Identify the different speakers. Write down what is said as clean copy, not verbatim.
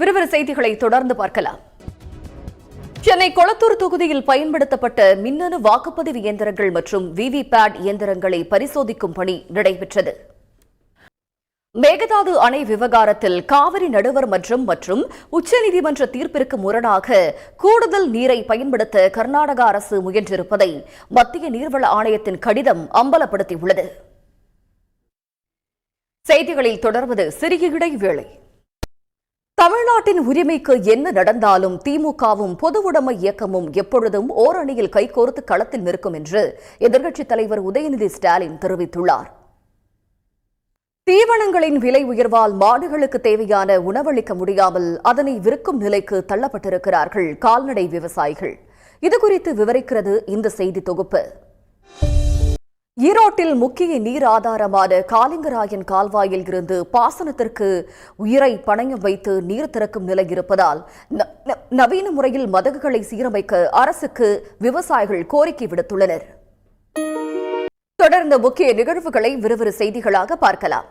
Speaker 1: விறுவிறு செய்திகளை தொடர்ந்து பார்க்கலாம். சென்னை கொளத்தூர் தொகுதியில் பயன்படுத்தப்பட்ட மின்னணு வாக்குப்பதிவு இயந்திரங்கள் மற்றும் விவிபேட் இயந்திரங்களை பரிசோதிக்கும் பணி நடைபெற்றது. மேகதாது அணை விவகாரத்தில் காவிரி நடுவர் மற்றும் உச்சநீதிமன்ற தீர்ப்பிற்கு முரணாக கூடுதல் நீரை பயன்படுத்த கர்நாடக அரசு முயன்றிருப்பதை மத்திய நீர்வள ஆணையத்தின் கடிதம் அம்பலப்படுத்தியுள்ளது. செய்திகளில் தொடர்வது சிறிய இடைவேளை. தமிழ்நாட்டின் உரிமைக்கு என்ன நடந்தாலும் திமுகவும் பொது உடைமை இயக்கமும் எப்பொழுதும் ஓரணியில் கைகோர்த்து களத்தில் நிற்கும் என்று எதிர்க்கட்சித் தலைவர் உதயநிதி ஸ்டாலின் தெரிவித்துள்ளார். தீவனங்களின் விலை உயர்வால் மாடுகளுக்கு தேவையான உணவளிக்க முடியாமல் அதனை விற்கும் நிலைக்கு தள்ளப்பட்டிருக்கிறார்கள் கால்நடை விவசாயிகள். இதுகுறித்து விவரிக்கிறது இந்த செய்தி தொகுப்பு. ஈரோட்டில் முக்கிய நீர் ஆதாரமான காலிங்கராயன் கால்வாயில் இருந்து பாசனத்திற்கு உயிரை பணயம் வைத்து நீர் திறக்கும் நிலை இருப்பதால் நவீன முறையில் மதகுகளை சீரமைக்க அரசுக்கு விவசாயிகள் கோரிக்கை விடுத்துள்ளனர். தொடர்ந்த முக்கிய நிகழ்வுகளை விறுவிறு செய்திகளாக பார்க்கலாம்.